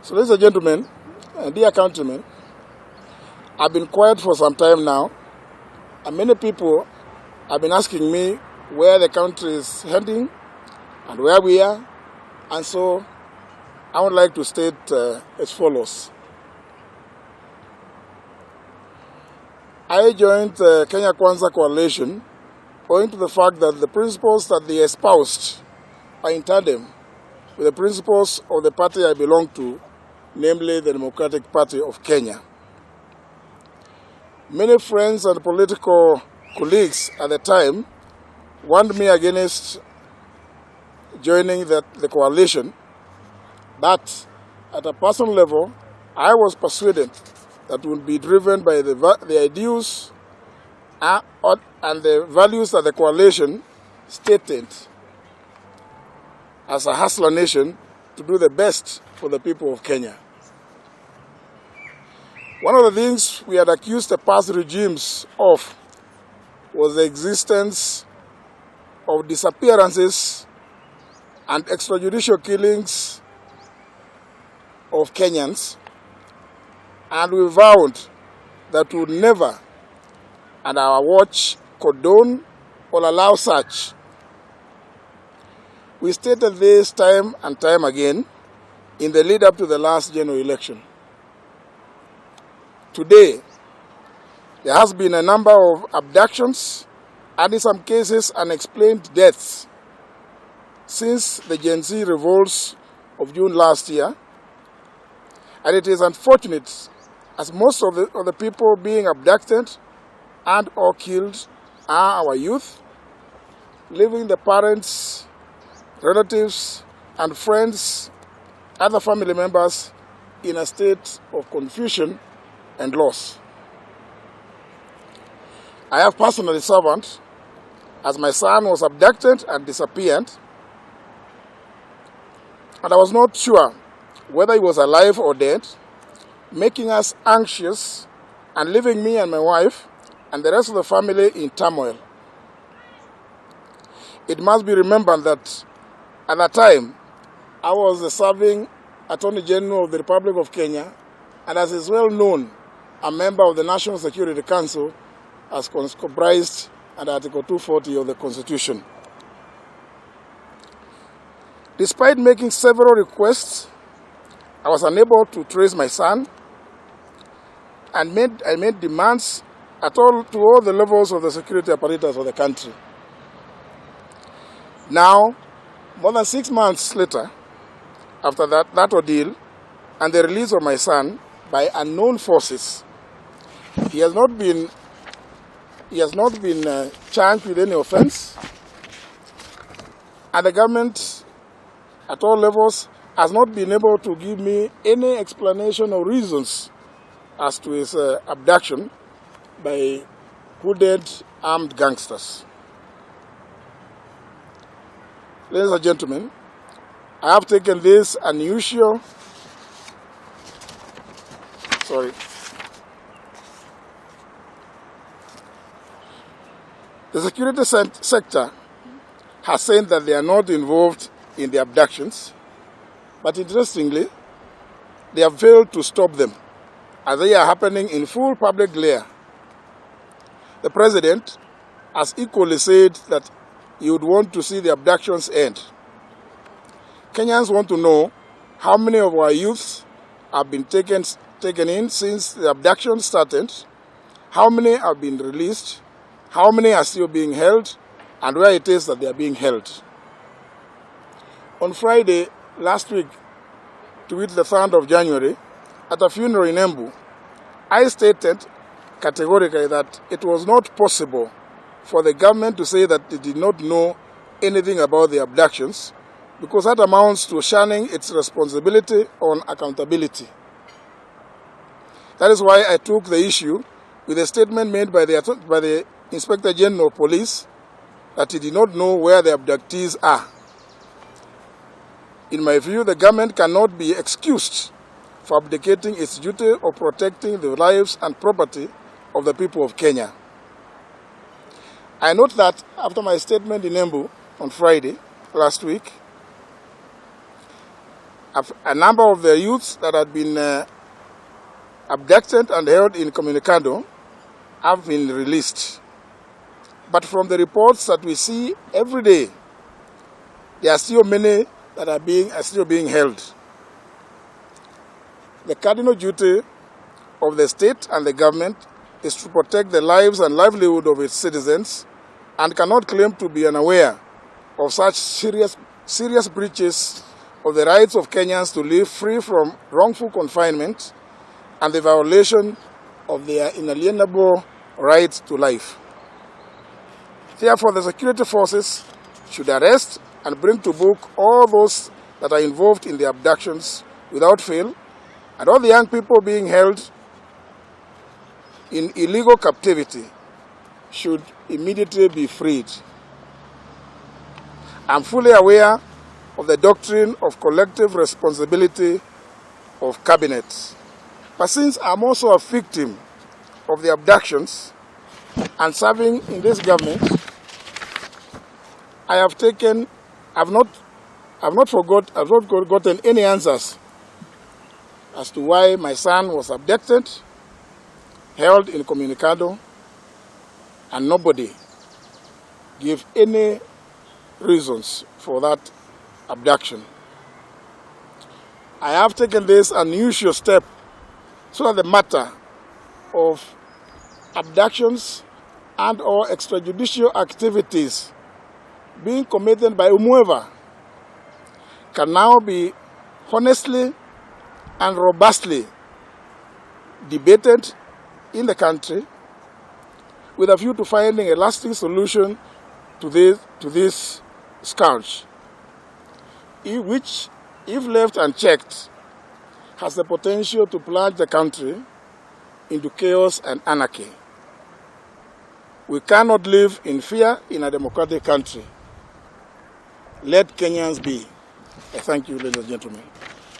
So, ladies and gentlemen, dear countrymen, I've been quiet for some time now, and many people have been asking me where the country is heading and where we are, and so I would like to state as follows. I joined the Kenya Kwanza coalition owing to the fact that the principles that they espoused are in tandem with the principles of the party I belong to, namely the Democratic Party of Kenya. Many friends and political colleagues at the time warned me against joining the coalition, but at a personal level, I was persuaded that would be driven by the ideals and the values that the coalition stated as a hustler nation to do the best for the people of Kenya. One of the things we had accused the past regimes of was the existence of disappearances and extrajudicial killings of Kenyans, and we vowed that we would never, at our watch, condone or allow such. We stated this time and time again in the lead up to the last general election. Today, there has been a number of abductions and in some cases unexplained deaths since the Gen Z revolts of June last year. And it is unfortunate as most of the people being abducted and or killed are our youth, leaving the parents, relatives, and friends, other family members in a state of confusion and loss. I have personally suffered as my son was abducted and disappeared, and I was not sure whether he was alive or dead, making us anxious and leaving me and my wife and the rest of the family in turmoil. It must be remembered that at that time, I was the serving Attorney General of the Republic of Kenya, and as is well known, a member of the National Security Council as comprised under Article 240 of the Constitution. Despite making several requests, I was unable to trace my son, and I made demands to all the levels of the security apparatus of the country. Now, more than 6 months later, after that ordeal and the release of my son by unknown forces, he has not been charged with any offense, and the government at all levels has not been able to give me any explanation or reasons as to his abduction by hooded armed gangsters. Ladies and gentlemen, I have taken this unusual, The security sector has said that they are not involved in the abductions, but interestingly, they have failed to stop them as they are happening in full public glare. The president has equally said that he would want to see the abductions end. Kenyans want to know how many of our youths have been taken in since the abduction started, how many have been released, how many are still being held, and where it is that they are being held. On Friday last week, to which the 3rd of January, at a funeral in Embu, I stated categorically that it was not possible for the government to say that it did not know anything about the abductions, because that amounts to shunning its responsibility on accountability. That is why I took the issue with a statement made by the Inspector General of Police that he did not know where the abductees are. In my view, the government cannot be excused for abdicating its duty of protecting the lives and property of the people of Kenya. I note that after my statement in Embu on Friday last week, A number of the youths that had been abducted and held in Communicado have been released. But from the reports that we see every day, there are still many that are still being held. The cardinal duty of the state and the government is to protect the lives and livelihood of its citizens and cannot claim to be unaware of such serious breaches of the rights of Kenyans to live free from wrongful confinement and the violation of their inalienable right to life. Therefore, the security forces should arrest and bring to book all those that are involved in the abductions without fail, and all the young people being held in illegal captivity should immediately be freed. I'm fully aware of the doctrine of collective responsibility of cabinets. But since I'm also a victim of the abductions and serving in this government, I've not forgotten any answers as to why my son was abducted, held in Communicado, and nobody gave any reasons for that abduction. I have taken this unusual step so that the matter of abductions and or extrajudicial activities being committed by whomever can now be honestly and robustly debated in the country with a view to finding a lasting solution to this scourge, which, if left unchecked, has the potential to plunge the country into chaos and anarchy. We cannot live in fear in a democratic country. Let Kenyans be. Thank you, ladies and gentlemen.